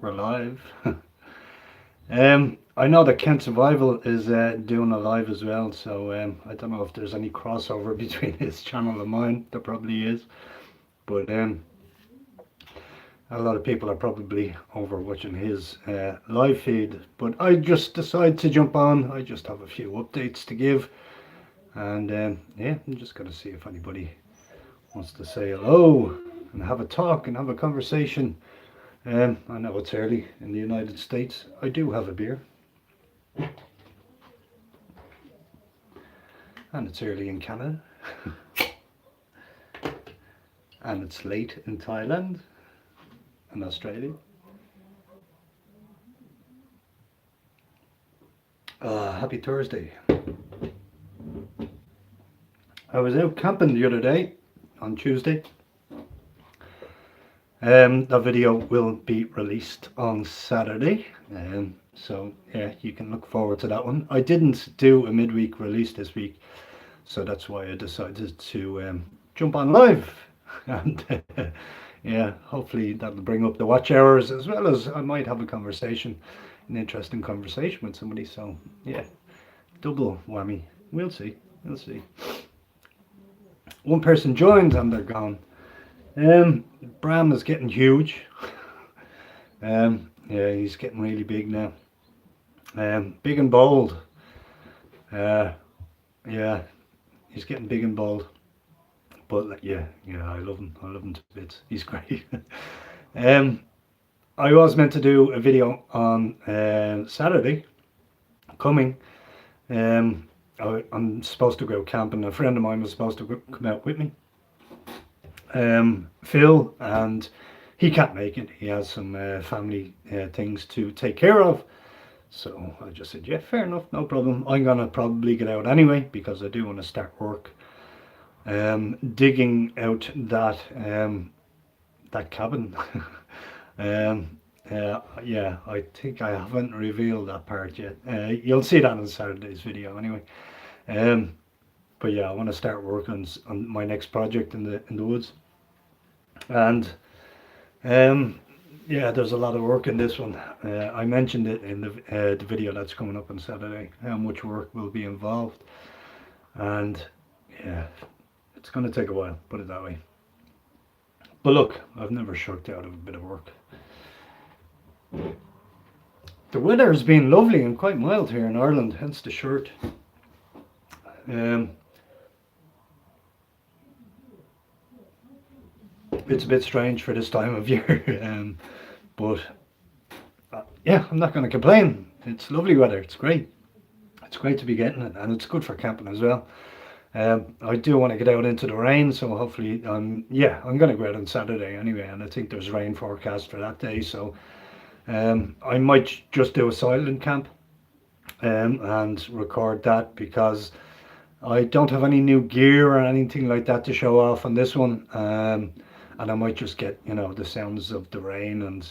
we're live. I know that Kent Survival is doing a live as well, so I don't know if there's any crossover between his channel and mine. There probably is, but a lot of people are probably over watching his live feed. But I just decided to jump on. I just have a few updates to give, and yeah, I'm just going to see if anybody wants to say hello and have a talk and have a conversation. I know it's early in the United States. I do have a beer. And it's early in Canada. And it's late in Thailand and Australia. Happy Thursday. I was out camping the other day on Tuesday. The video will be released on Saturday, so yeah, you can look forward to that one. I didn't do a midweek release this week, so that's why I decided to jump on live, and yeah, hopefully that'll bring up the watch hours, as well as I might have a conversation, an interesting conversation with somebody. So yeah, double whammy. We'll see. One person joined and they're gone. Bram is getting huge. Yeah, he's getting really big now. Big and bold. Yeah, he's getting big and bold. But yeah, I love him. I love him to bits. He's great. I was meant to do a video on Saturday coming. I'm supposed to go camping. A friend of mine was supposed to come out with me. Phil, and he can't make it. He has some family things to take care of, so I just said, yeah, fair enough, no problem. I'm gonna probably get out anyway, because I do want to start work digging out that that cabin. Yeah, I think I haven't revealed that part yet. You'll see that in Saturday's video anyway. But yeah, I want to start work on my next project in the woods. And yeah, there's a lot of work in this one. I mentioned it in the video that's coming up on Saturday, how much work will be involved. And yeah, it's going to take a while, put it that way. But look, I've never shirked out of a bit of work. The weather has been lovely and quite mild here in Ireland, hence the shirt. It's a bit strange for this time of year, but yeah, I'm not going to complain. It's lovely weather. It's great. It's great to be getting it, and it's good for camping as well. I do want to get out into the rain, so hopefully, yeah, I'm going to go out on Saturday anyway, and I think there's rain forecast for that day, so I might just do a silent camp and record that, because I don't have any new gear or anything like that to show off on this one. And I might just get, the sounds of the rain and,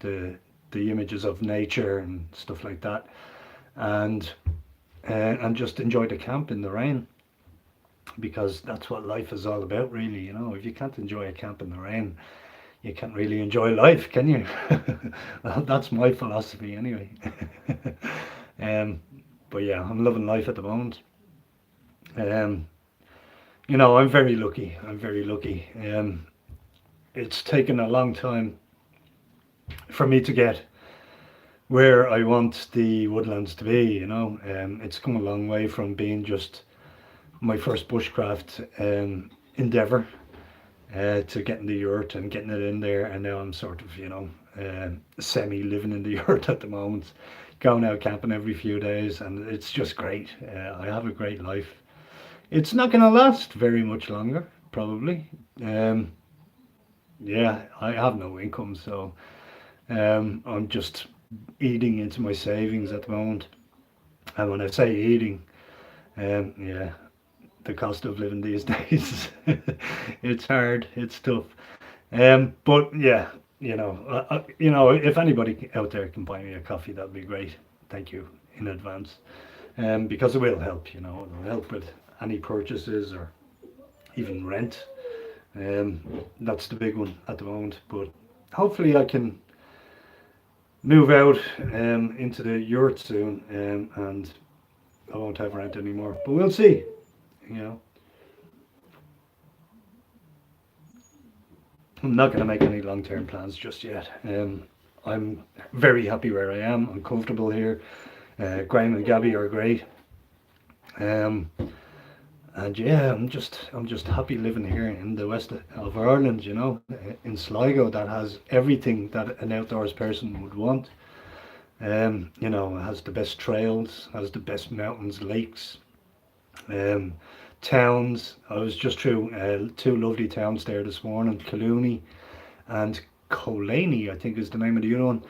the images of nature and stuff like that, and just enjoy the camp in the rain, because that's what life is all about, really. If you can't enjoy a camp in the rain, you can't really enjoy life, can you? That's my philosophy anyway. But yeah, I'm loving life at the moment. I'm very lucky. It's taken a long time for me to get where I want the woodlands to be. It's come a long way from being just my first bushcraft endeavour to getting the yurt and getting it in there, and now I'm sort of semi living in the yurt at the moment, going out camping every few days, and it's just great. I have a great life. It's not going to last very much longer, probably. Yeah, I have no income, so I'm just eating into my savings at the moment. And when I say eating, yeah, the cost of living these days, it's hard, it's tough. But yeah, if anybody out there can buy me a coffee, that'd be great. Thank you in advance, because it will help. It'll help with any purchases or even rent. That's the big one at the moment, but hopefully I can move out into the yurt soon, and I won't have rent anymore. But we'll see. You know, I'm not going to make any long-term plans just yet. I'm very happy where I am. I'm comfortable here. Graham and Gabby are great. Um, and yeah, I'm just happy living here in the west of Ireland. You know, in Sligo, that has everything that an outdoors person would want. You know, it has the best trails, has the best mountains, lakes, um, towns. I was just through two lovely towns there this morning, Colooney and Colaney, I think is the name of the other one.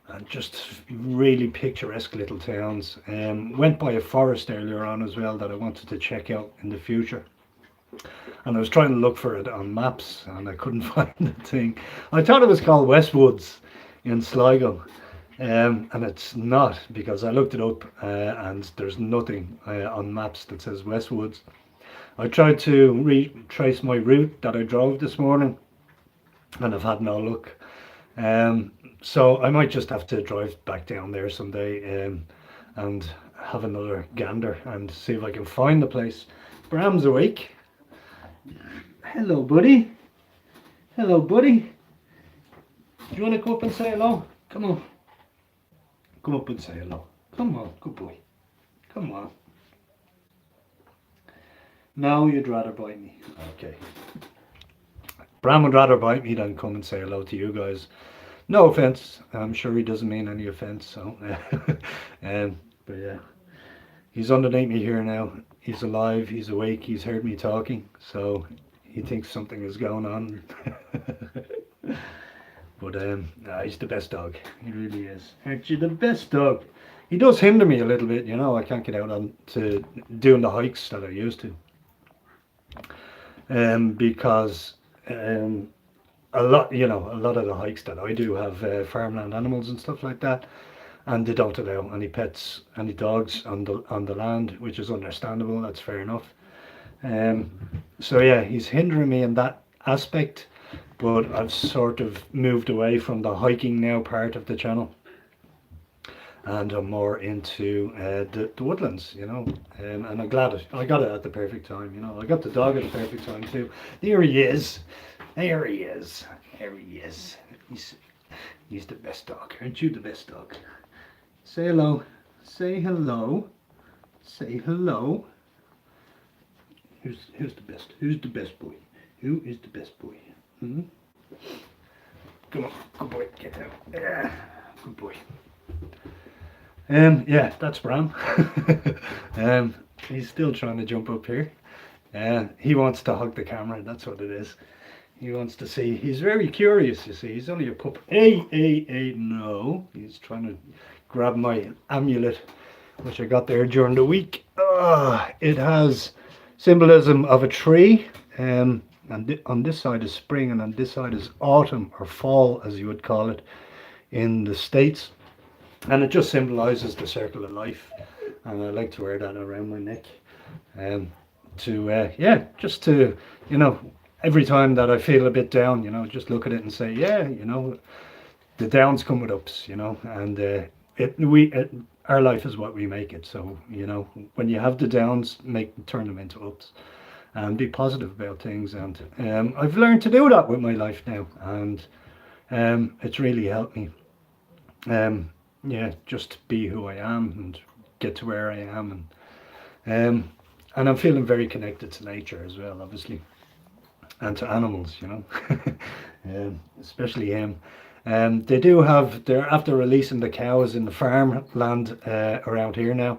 And just really picturesque little towns. Went by a forest earlier on as well that I wanted to check out in the future. And I was trying to look for it on maps and I couldn't find the thing. I thought it was called Westwoods in Sligo. And it's not, because I looked it up and there's nothing on maps that says Westwoods. I tried to retrace my route that I drove this morning and I've had no luck. So I might just have to drive back down there someday and have another gander and see if I can find the place. Bram's awake. Hello, buddy. Hello, buddy. Do you want to come up and say hello? Come on. Come up and say hello. Come on, good boy. Come on. No, you'd rather bite me. Okay. Bram would rather bite me than come and say hello to you guys. No offense. I'm sure he doesn't mean any offense. So, but yeah, he's underneath me here now. He's alive. He's awake. He's heard me talking. So he thinks something is going on. But he's the best dog. He really is. Aren't you the best dog? He does hinder me a little bit. You know, I can't get out on to doing the hikes that I used to. Because a lot of the hikes that I do have farmland animals and stuff like that, and they don't allow any pets, any dogs on the land, which is understandable. That's fair enough. So yeah, he's hindering me in that aspect, but I've sort of moved away from the hiking now part of the channel, and I'm more into the woodlands, you know. And I'm glad I got it at the perfect time, you know. I got the dog at the perfect time too. There he is. There he is. There he is. He's the best dog. Aren't you the best dog? Say hello. Say hello. Say hello. Who's the best? Who's the best boy? Who is the best boy? Hmm? Come on, good boy. Get out. Yeah, good boy. Yeah, that's Bram. He's still trying to jump up here. He wants to hug the camera. That's what it is. He wants to see. He's very curious, you see. He's only a pup. Hey, no. He's trying to grab my amulet, which I got there during the week. It has symbolism of a tree. And on this side is spring, and on this side is autumn, or fall, as you would call it in the States. And it just symbolizes the circle of life. And I like to wear that around my neck. Just to, you know, every time that I feel a bit down, you know, just look at it and say, yeah, you know, the downs come with ups, you know, and our life is what we make it. So, you know, when you have the downs, turn them into ups and be positive about things. And I've learned to do that with my life now, and it's really helped me. Just be who I am and get to where I am, and I'm feeling very connected to nature as well, obviously. And to animals, you know, especially him. They're after releasing the cows in the farmland around here now,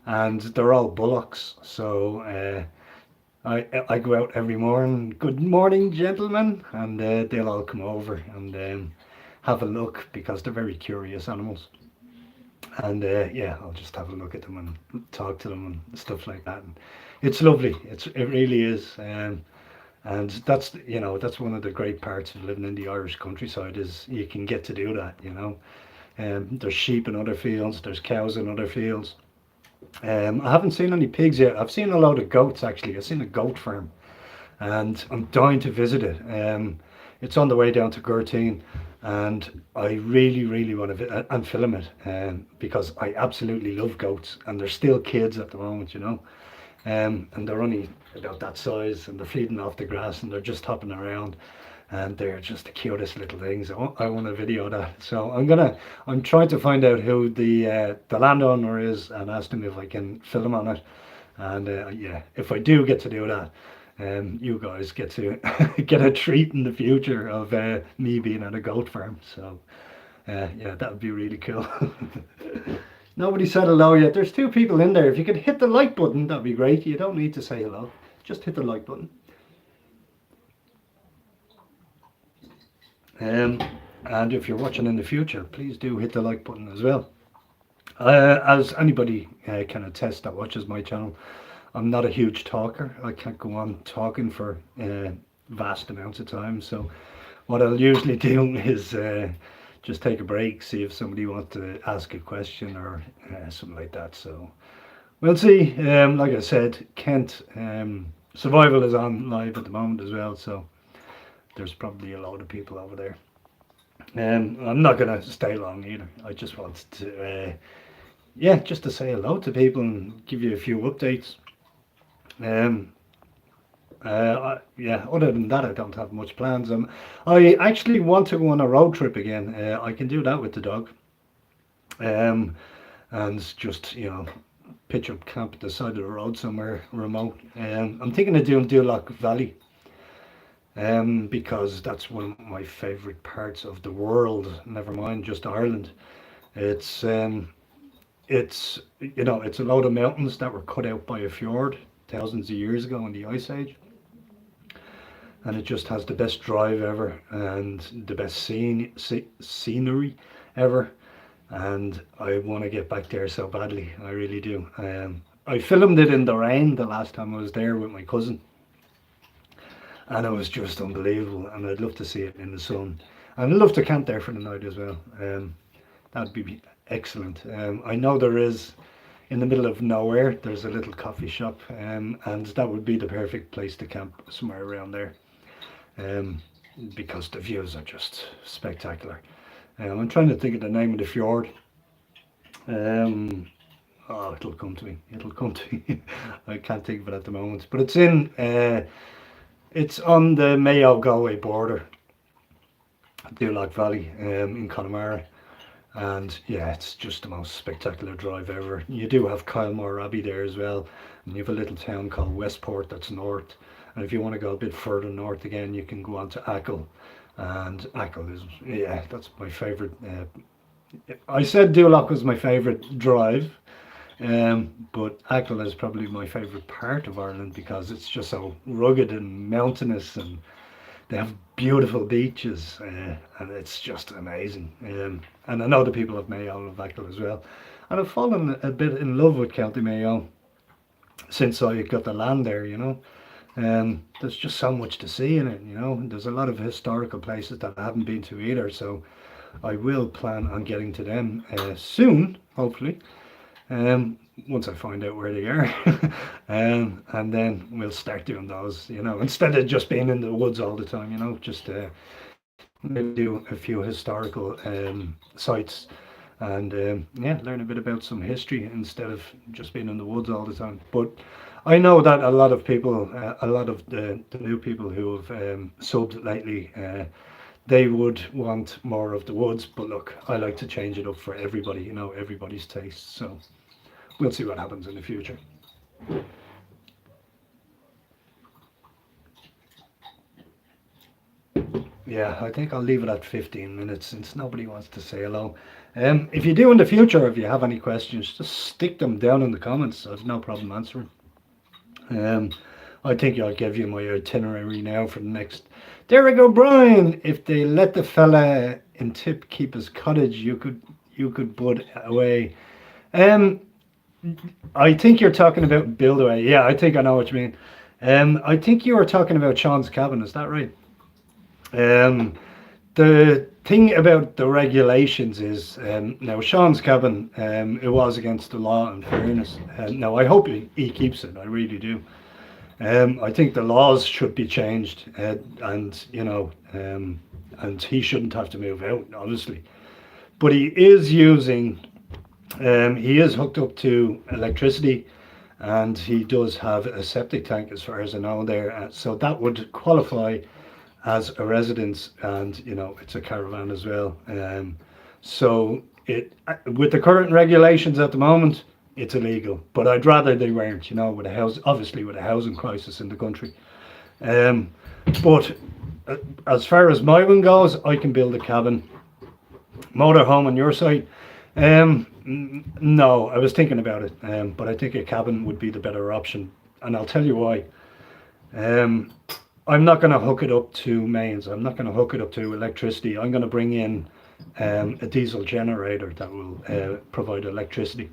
and they're all bullocks. So I go out every morning. Good morning, gentlemen, and they'll all come over and have a look, because they're very curious animals. And I'll just have a look at them and talk to them and stuff like that. And it's lovely. It really is. And that's, you know, that's one of the great parts of living in the Irish countryside, is you can get to do that, you know. There's sheep in other fields, there's cows in other fields. I haven't seen any pigs yet. I've seen a lot of goats, actually. I've seen a goat farm, and I'm dying to visit it. It's on the way down to Gurteen, and I really want to and film it, because I absolutely love goats, and they're still kids at the moment, you know, and they're only about that size, and they're feeding off the grass, and they're just hopping around, and they're just the cutest little things. I want to video that, so I'm trying to find out who the landowner is and ask him if I can film on it, and yeah, if I do get to do that, you guys get to get a treat in the future of me being at a goat farm. So yeah, that would be really cool. Nobody said hello yet. There's two people in there. If you could hit the like button, that'd be great. You don't need to say hello. Just hit the like button. And if you're watching in the future, please do hit the like button as well. As anybody can attest that watches my channel, I'm not a huge talker. I can't go on talking for vast amounts of time. So what I'll usually do is just take a break, see if somebody wants to ask a question or something like that. So we'll see. Like I said, Kent Survival is on live at the moment as well. So there's probably a load of people over there. I'm not going to stay long either. I just wanted to, yeah, just to say hello to people and give you a few updates. Yeah, other than that, I don't have much plans. I actually want to go on a road trip again. I can do that with the dog. And just, you know, pitch up camp at the side of the road somewhere remote. I'm thinking of doing Duloc Valley. Because that's one of my favourite parts of the world, never mind just Ireland. It's you know, it's a load of mountains that were cut out by a fjord thousands of years ago in the Ice Age, and it just has the best drive ever and the best scenery ever, and I want to get back there so badly. I really do. I filmed it in the rain the last time I was there with my cousin, and it was just unbelievable, and I'd love to see it in the sun, and I'd love to camp there for the night as well. That'd be excellent. I know there is, in the middle of nowhere, there's a little coffee shop, and that would be the perfect place to camp, somewhere around there, because the views are just spectacular. I'm trying to think of the name of the fjord. Oh, it'll come to me. It'll come to me. I can't think of it at the moment, but it's in. It's on the Mayo-Galway border, Duloc Valley, in Connemara, and yeah, it's just the most spectacular drive ever. You do have Kylemore Abbey there as well, and you have a little town called Westport that's north, and if you want to go a bit further north again, you can go on to Achill, and Achill is, yeah, that's my favourite. I said Duloc was my favourite drive, but Achill is probably my favourite part of Ireland because it's just so rugged and mountainous, and they have beautiful beaches, and it's just amazing. And I know the people of Mayo love Achill as well, and I've fallen a bit in love with County Mayo since I got the land there, you know. There's just so much to see in it, you know. There's a lot of historical places that I haven't been to either, so I will plan on getting to them soon, hopefully. Once I find out where they are, and then we'll start doing those, you know, instead of just being in the woods all the time, you know, just maybe do a few historical sites, and yeah, learn a bit about some history instead of just being in the woods all the time. But I know that a lot of people, a lot of the new people who have subbed lately, they would want more of the woods, but look, I like to change it up for everybody, you know, everybody's taste, so we'll see what happens in the future. Yeah, I think I'll leave it at 15 minutes since nobody wants to say hello. If you do in the future, if you have any questions, just stick them down in the comments. I've no problem answering. I think I'll give you my itinerary now for the next. Derek O'Brien, if they let the fella in Tip keep his cottage, you could put away. I think you're talking about build away. Yeah, I think I know what you mean. I think you were talking about Sean's cabin. Is that right? The thing about the regulations is now Sean's cabin. It was against the law. In fairness, now I hope he keeps it. I really do. I think the laws should be changed, and and he shouldn't have to move out, obviously. But he is hooked up to electricity, and he does have a septic tank, as far as I know there. So that would qualify as a residence, and it's a caravan as well. So with the current regulations at the moment, it's illegal. But I'd rather they weren't. With obviously with a housing crisis in the country. But as far as my one goes, I can build a cabin, motorhome on your site. No, I was thinking about it, but I think a cabin would be the better option, and I'll tell you why. Um, I'm not going to hook it up to mains. I'm not going to hook it up to electricity. I'm going to bring in a diesel generator that will provide electricity.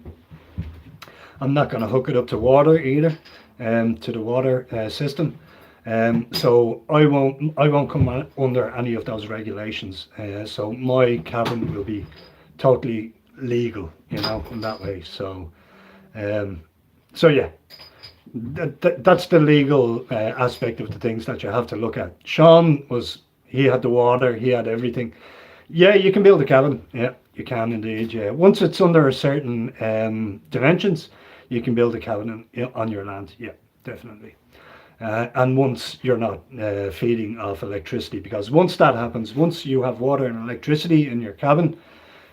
I'm not going to hook it up to water either, to the water system. So I won't come under any of those regulations. So my cabin will be totally legal, in that way. So yeah, that's the legal aspect of the things that you have to look at. He had the water, he had everything. Yeah, you can build a cabin. Yeah, you can indeed. Yeah, once it's under a certain dimensions, you can build a cabin on your land. Yeah, definitely. And once you're not feeding off electricity, because once that happens, once you have water and electricity in your cabin,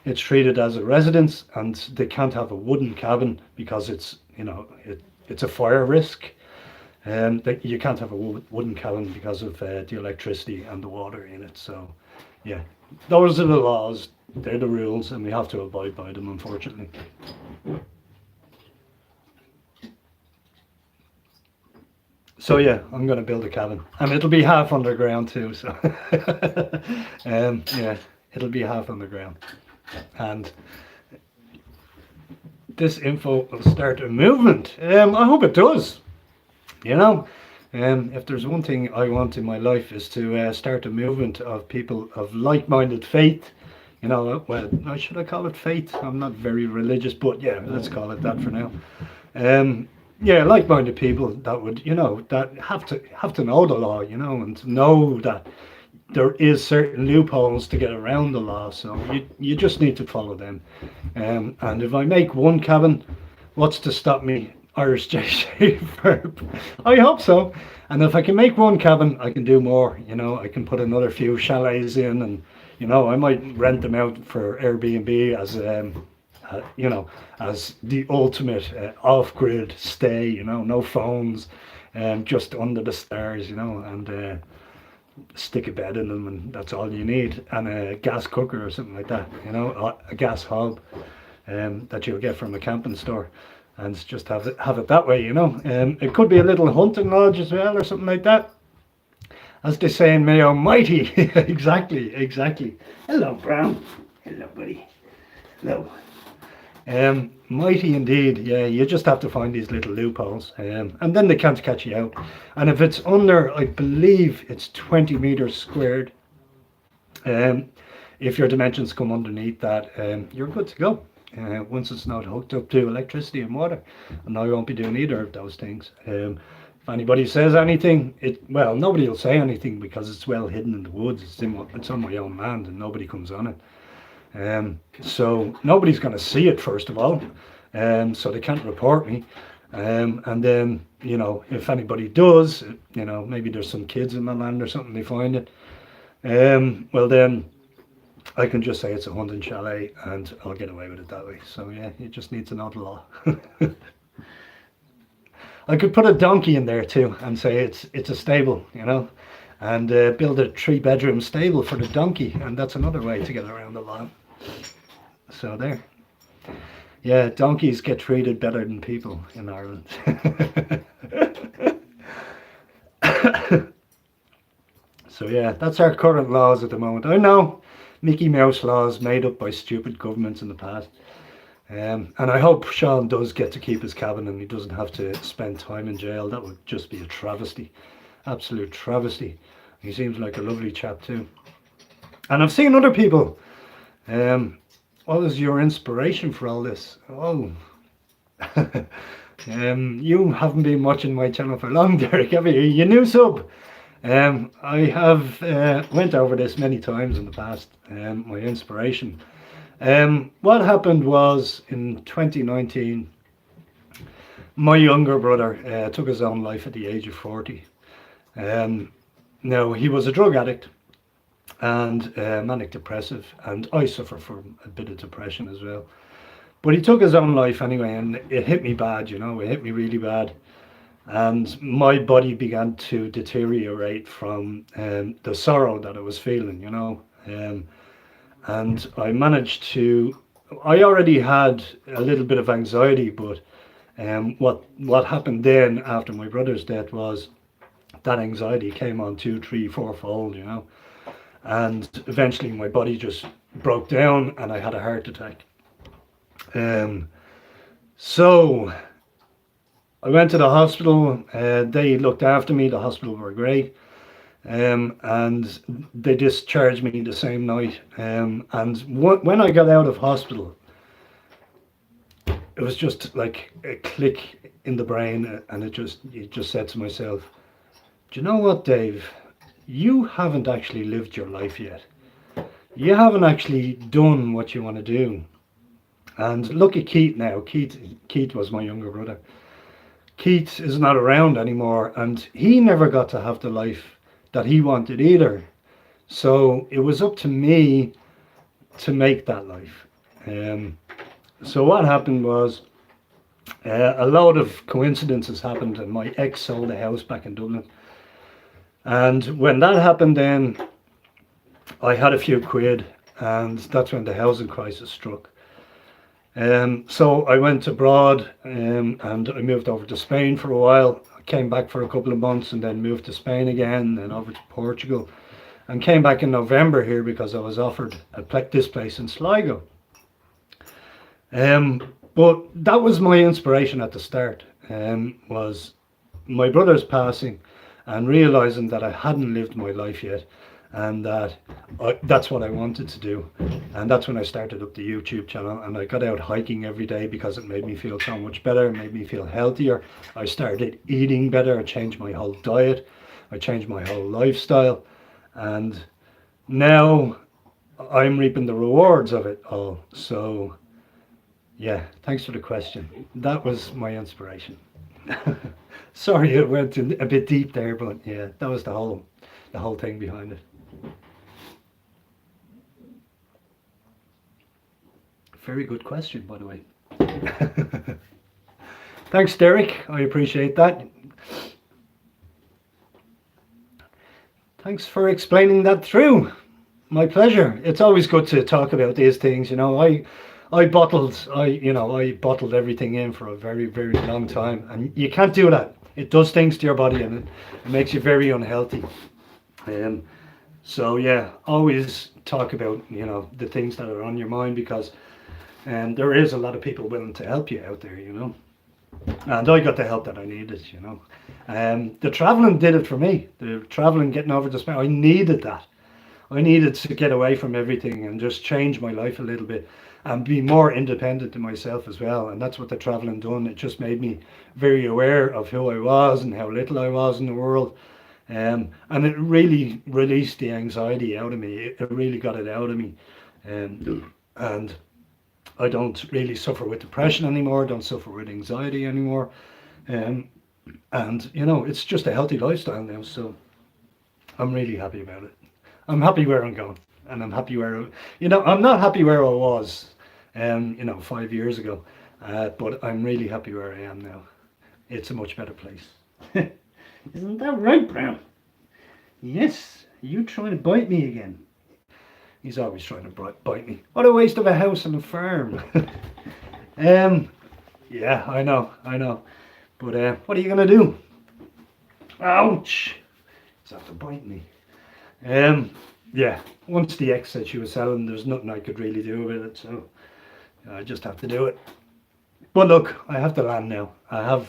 it's treated as a residence, and they can't have a wooden cabin because it's a fire risk. That you can't have a wooden cabin because of the electricity and the water in it. So, yeah, those are the laws. They're the rules, and we have to abide by them, unfortunately. So yeah, I'm going to build a cabin, and it'll be half underground too. So, yeah, it'll be half underground, and this info will start a movement. I hope it does. If there's one thing I want in my life is to start a movement of people of like-minded faith. Well, should I call it faith? I'm not very religious, but yeah, let's call it that for now. Yeah, like-minded people that would, that have to know the law, and know that there is certain loopholes to get around the law. So you just need to follow them. And if I make one cabin, what's to stop me? Irish J Schaefer. I hope so. And if I can make one cabin, I can do more. I can put another few chalets in, and I might rent them out for Airbnb as as the ultimate off-grid stay. No phones, just under the stars. And stick a bed in them, and that's all you need, and a gas cooker or something like that. A gas hob that you'll get from a camping store. And just have it that way, It could be a little hunting lodge as well, or something like that. As they say in Mayo, mighty. Exactly. Hello, Brown. Hello, buddy. Hello. Mighty indeed. Yeah, you just have to find these little loopholes, and then they can't catch you out. And if it's under, I believe it's 20 meters squared, if your dimensions come underneath that, you're good to go. Once it's not hooked up to electricity and water, and I won't be doing either of those things. If anybody says anything, nobody will say anything because it's well hidden in the woods. It's on my own land, and nobody comes on it. So nobody's going to see it, first of all. So they can't report me. And then, if anybody does, maybe there's some kids in the land or something, they find it. Well then, I can just say it's a hunting chalet, and I'll get away with it that way. So yeah, you just need to know the law. I could put a donkey in there too and say it's a stable, and build a 3-bedroom stable for the donkey, and that's another way to get around the law. So there. Yeah, donkeys get treated better than people in Ireland. So yeah, that's our current laws at the moment. I know, Mickey Mouse laws made up by stupid governments in the past. And I hope Sean does get to keep his cabin and he doesn't have to spend time in jail. That would just be a travesty. Absolute travesty. He seems like a lovely chap too. And I've seen other people. What was your inspiration for all this? Oh, You haven't been watching my channel for long, Derek, have you? You new sub. I have went over this many times in the past. My inspiration. What happened was in 2019, my younger brother took his own life at the age of 40. Now, he was a drug addict and manic depressive, and I suffer from a bit of depression as well. But he took his own life anyway, and it hit me bad, it hit me really bad. And my body began to deteriorate from the sorrow that I was feeling. And I already had a little bit of anxiety, but what happened then after my brother's death was that anxiety came on 2, 3, 4-fold, and eventually my body just broke down and I had a heart attack. So I went to the hospital. They looked after me. The hospital were great, and they discharged me the same night. And when I got out of hospital, it was just like a click in the brain, and it just said to myself, "Do you know what, Dave? You haven't actually lived your life yet. You haven't actually done what you want to do." And look at Keith now. Keith was my younger brother. Keith is not around anymore, and he never got to have the life that he wanted either. So it was up to me to make that life. So what happened was a load of coincidences happened, and my ex sold a house back in Dublin. And when that happened, then I had a few quid, and that's when the housing crisis struck. So I went abroad, and I moved over to Spain for a while. I came back for a couple of months and then moved to Spain again, then over to Portugal, and came back in November here because I was offered this place in Sligo. But that was my inspiration at the start, was my brother's passing and realizing that I hadn't lived my life yet, and that's what I wanted to do. And that's when I started up the YouTube channel, and I got out hiking every day because it made me feel so much better. It made me feel healthier. I started eating better. I changed my whole diet. I changed my whole lifestyle, and now I'm reaping the rewards of it all. So yeah, thanks for the question. That was my inspiration. Sorry, it went a bit deep there, but yeah, that was the whole thing behind it. Very good question, by the way. Thanks, Derek. I appreciate that. Thanks for explaining that through. My pleasure. It's always good to talk about these things. I bottled everything in for a very, very long time, and you can't do that. It does things to your body, and it makes you very unhealthy. So yeah, always talk about the things that are on your mind, because there is a lot of people willing to help you out there, and I got the help that I needed. The traveling did it for me. The traveling, getting over to Spain, I needed that. I needed to get away from everything and just change my life a little bit and be more independent to myself as well. And that's what the traveling done. It just made me very aware of who I was and how little I was in the world. And it really released the anxiety out of me. It really got it out of me. And I don't really suffer with depression anymore. Don't suffer with anxiety anymore. And it's just a healthy lifestyle now. So I'm really happy about it. I'm happy where I'm going, and I'm happy where I'm not happy where I was 5 years ago, but I'm really happy where I am now. It's a much better place. Isn't that right, Brown? Yes. You trying to bite me again? He's always trying to bite me. What a waste of a house and a farm. Yeah, I know, but what are you gonna do? Ouch! He's after biting me. Yeah, once the ex said she was selling, there's nothing I could really do with it, so I just have to do it. But look, I have the land now. I have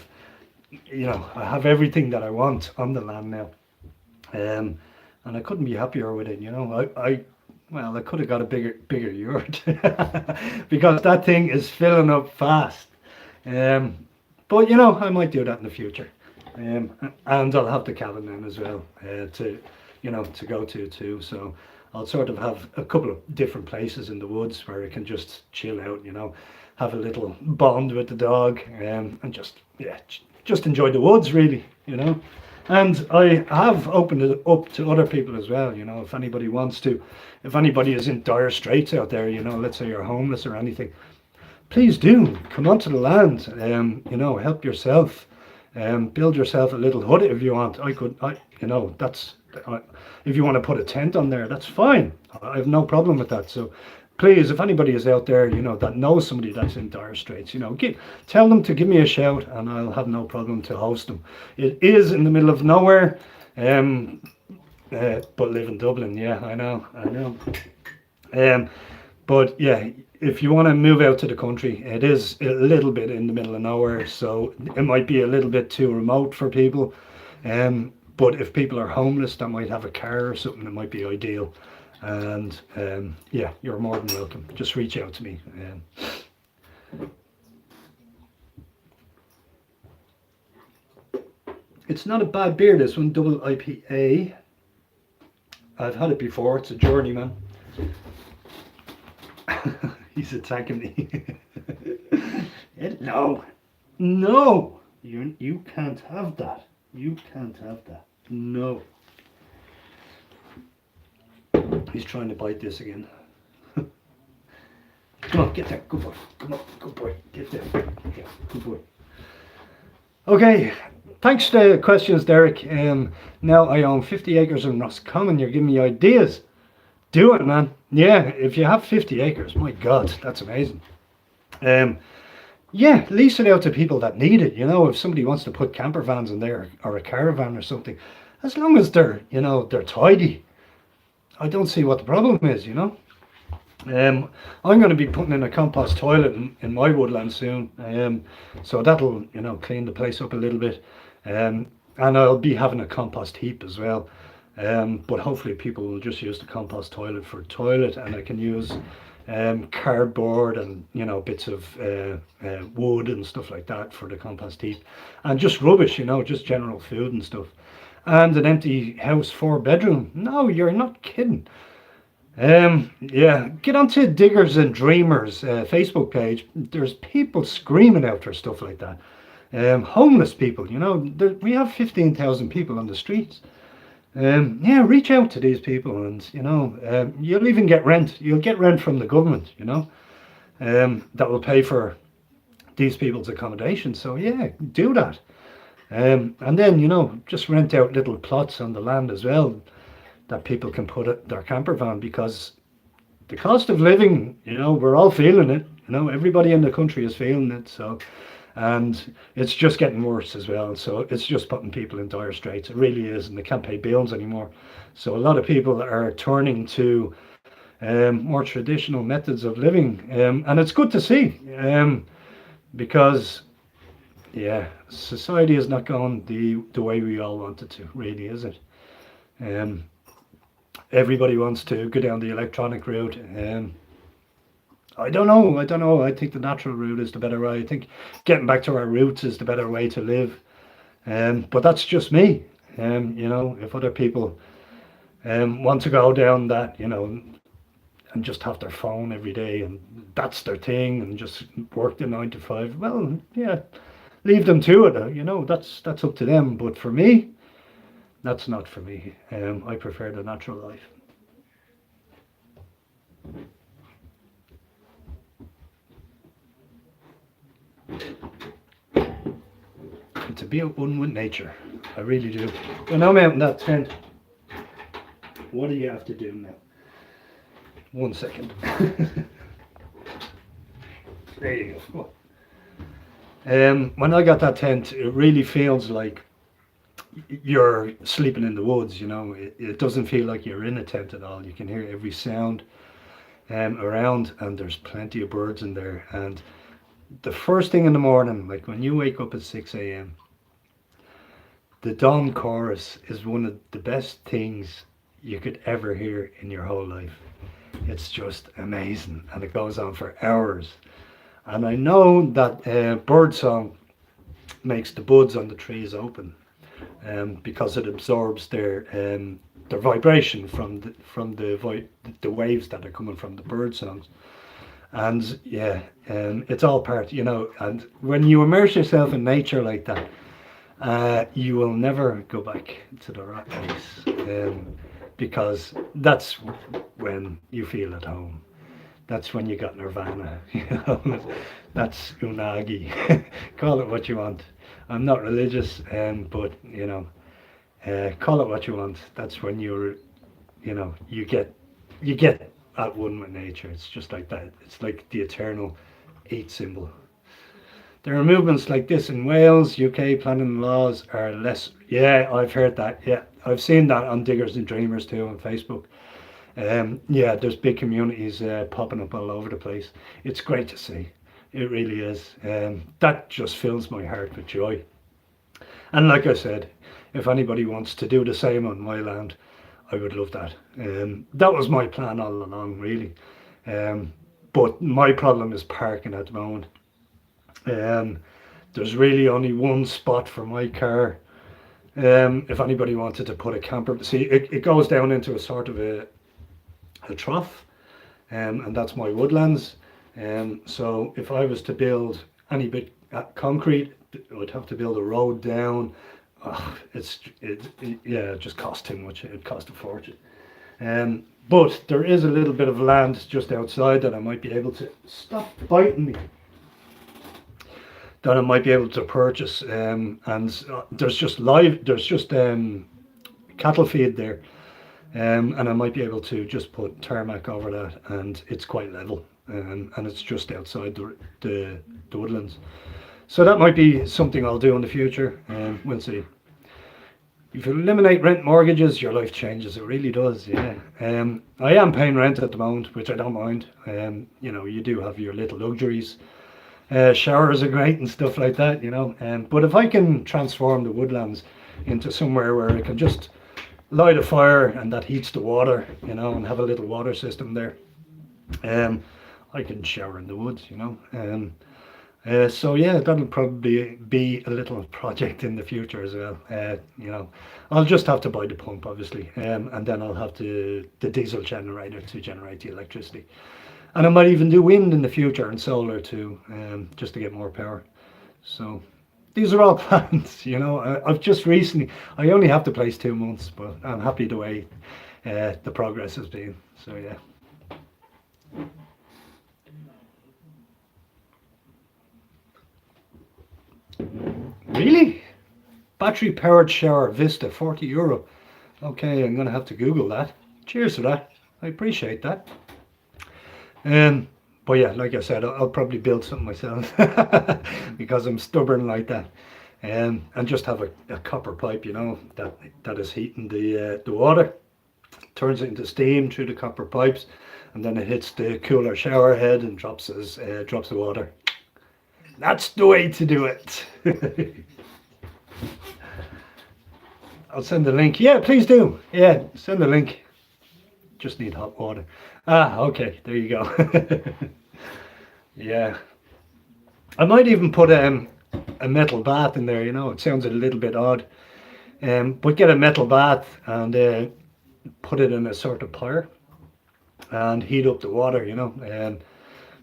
everything that I want on the land now, and I couldn't be happier with it. I could have got a bigger yurt because that thing is filling up fast. But you know, I might do that in the future. And I'll have the cabin then as well to, you know, to go to too. So I'll sort of have a couple of different places in the woods where I can just chill out, you know, have a little bond with the dog, and just, yeah, just enjoy the woods really, you know. And I have opened it up to other people as well, you know, if anybody wants to, if anybody is in dire straits out there, you know, let's say you're homeless or anything, please do come onto the land, you know, help yourself, build yourself a little hut if you want. You know, if you want to put a tent on there, that's fine. I have no problem with that. So please, if anybody is out there, you know, that knows somebody that's in dire straits, you know, tell them to give me a shout and I'll have no problem to host them. It is in the middle of nowhere, but live in Dublin. Yeah, I know. But yeah, if you want to move out to the country, it is a little bit in the middle of nowhere, so it might be a little bit too remote for people. But if people are homeless that might have a car or something, it might be ideal. And yeah, you're more than welcome. Just reach out to me. It's not a bad beer, this one, double IPA. I've had it before. It's a journeyman. He's attacking me. No, no, you can't have that. You can't have that. No. He's trying to bite this again. Come on, get there. Good boy. Come on, good boy. Get there. Yeah, good boy. Okay, thanks for the questions, Derek. Now I own 50 acres in Roscommon. You're giving me ideas. Do it, man. Yeah, if you have 50 acres, my God, that's amazing. Yeah, lease it out to people that need it. You know, if somebody wants to put camper vans in there or a caravan or something, as long as they're, you know, they're tidy, I don't see what the problem is, you know. I'm going to be putting in a compost toilet in my woodland soon, so that'll, you know, clean the place up a little bit, and I'll be having a compost heap as well. But hopefully people will just use the compost toilet for toilet, and I can use cardboard and, you know, bits of wood and stuff like that for the compost heap, and just rubbish, you know, just general food and stuff. And an empty house, 4-bedroom. No, you're not kidding. Yeah, get onto Diggers and Dreamers Facebook page. There's people screaming out for stuff like that. Homeless people, you know, we have 15,000 people on the streets. Yeah, reach out to these people, and you know, you'll even get rent. You'll get rent from the government, you know, that will pay for these people's accommodation. So yeah, do that. And then, you know, just rent out little plots on the land as well that people can put their camper van, because the cost of living, you know, we're all feeling it. You know, everybody in the country is feeling it. So, and it's just getting worse as well. So it's just putting people in dire straits. It really is, and they can't pay bills anymore. So a lot of people are turning to more traditional methods of living, and it's good to see, because yeah, society is not going the way we all want it to, really, is it? Everybody wants to go down the electronic route. I don't know. I think the natural route is the better way. I think getting back to our roots is the better way to live. But that's just me. You know, if other people want to go down that, you know, and just have their phone every day and that's their thing and just work the 9 to 5, well, yeah, leave them to it. You know, that's up to them. But for me, that's not for me. I prefer the natural life. And to be at one with nature, I really do. When I'm out in that tent, what do you have to do now? 1 second. There you go. When I got that tent, it really feels like you're sleeping in the woods, you know. It doesn't feel like you're in a tent at all. You can hear every sound around, and there's plenty of birds in there. And the first thing in the morning, like when you wake up at 6 a.m, the dawn chorus is one of the best things you could ever hear in your whole life. It's just amazing, and it goes on for hours. And I know that bird song makes the buds on the trees open, because it absorbs their vibration the waves that are coming from the bird songs. And yeah, it's all part, and when you immerse yourself in nature like that, you will never go back to the rat race, because that's when you feel at home. That's when you got nirvana, that's unagi. Call it what you want. I'm not religious, but call it what you want. That's when you get at one with nature. It's just like that. It's like the eternal eight symbol. There are movements like this in Wales, UK. Planning laws are less. Yeah, I've heard that. Yeah, I've seen that on Diggers and Dreamers too on Facebook. Yeah, there's big communities popping up all over the place. It's great to see. It really is. That just fills my heart with joy. And like I said, if anybody wants to do the same on my land, I would love that. That was my plan all along, really. But my problem is parking at the moment. There's really only one spot for my car. If anybody wanted to put a camper, see, it goes down into a sort of a trough, and that's my woodlands. So if I was to build any bit concrete, I'd have to build a road down. Oh, it just cost too much. It cost a fortune. But there is a little bit of land just outside that I might be able to stop biting me. That I might be able to purchase, and there's just cattle feed there, and I might be able to just put tarmac over that, and it's quite level, and it's just outside the woodlands. So that might be something I'll do in the future, we'll see. If you eliminate rent mortgages, your life changes. It really does, yeah. I am paying rent at the moment, which I don't mind. You do have your little luxuries. Showers are great and stuff like that, but if I can transform the woodlands into somewhere where I can just light a fire and that heats the water, and have a little water system there, I can shower in the woods, so yeah, that'll probably be a little project in the future as well. I'll just have to buy the pump, obviously, and then I'll have the diesel generator to generate the electricity. And I might even do wind in the future and solar too, just to get more power. So these are all plans, I've just recently, I only have the place 2 months, but I'm happy the way the progress has been. So yeah. Really? Battery powered shower Vista, €40. Okay, I'm gonna have to Google that. Cheers for that. I appreciate that. But yeah, like I said, I'll probably build something myself because I'm stubborn like that, and just have a copper pipe, that is heating the water, turns it into steam through the copper pipes, and then it hits the cooler shower head and drops the water. That's the way to do it. I'll send the link. Yeah, please do. Yeah, send the link. Just need hot water. Okay, there you go. Yeah, I might even put a metal bath in there. It sounds a little bit odd, but get a metal bath and put it in a sort of pyre and heat up the water. And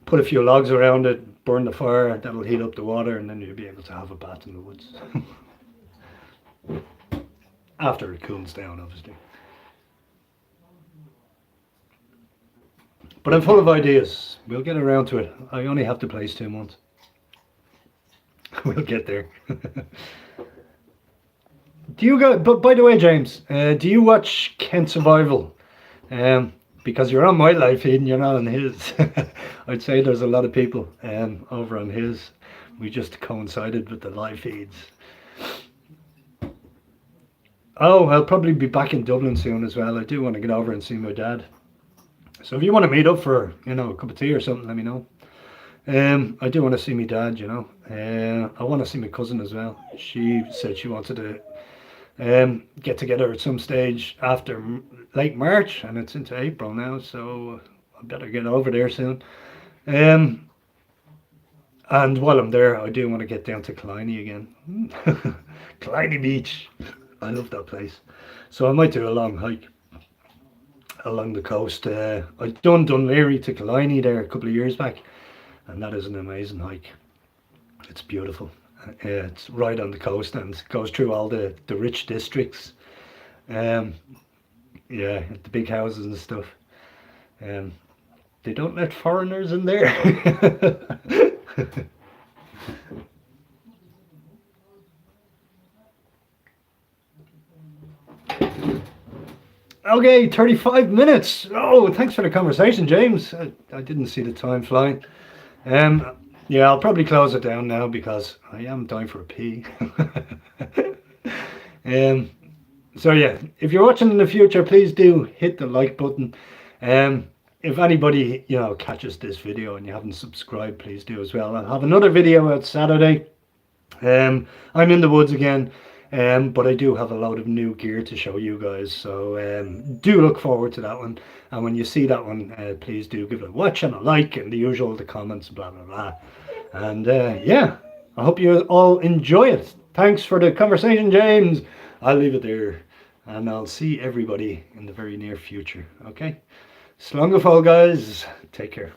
put a few logs around it, burn the fire. That'll heat up the water, and then you'll be able to have a bath in the woods. After it cools down, obviously. But I'm full of ideas. We'll get around to it. I only have the place 2 months. We'll get there. Do you go? But by the way, James, do you watch Kent Survival? Because you're on my live feed and you're not on his. I'd say there's a lot of people over on his. We just coincided with the live feeds. Oh, I'll probably be back in Dublin soon as well. I do want to get over and see my dad. So if you want to meet up for, a cup of tea or something, let me know. I do want to see my dad, I want to see my cousin as well. She said she wanted to get together at some stage after late March, and it's into April now, so I better get over there soon. And And while I'm there, I do want to get down to Killiney again. Killiney Beach. I love that place. So I might do a long hike along the coast. I've done Dunleary to Killiney there a couple of years back, and that is an amazing hike. It's beautiful. It's right on the coast and goes through all the rich districts. Um, yeah, the big houses and stuff. Um, they don't let foreigners in there. Okay, 35 minutes. Oh, thanks for the conversation, James. I didn't see the time flying. Um, yeah, I'll probably close it down now because I am dying for a pee. um, so yeah, if you're watching in the future, please do hit the like button. If anybody catches this video and you haven't subscribed, please do as well. I'll have another video out Saturday. I'm in the woods again, but I do have a load of new gear to show you guys, so do look forward to that one. And when you see that one, please do give it a watch and a like and the usual, the comments, blah blah blah. And yeah, I hope you all enjoy it. Thanks for the conversation, James. I'll leave it there, and I'll see everybody in the very near future. Okay, slán go fóill, guys. Take care.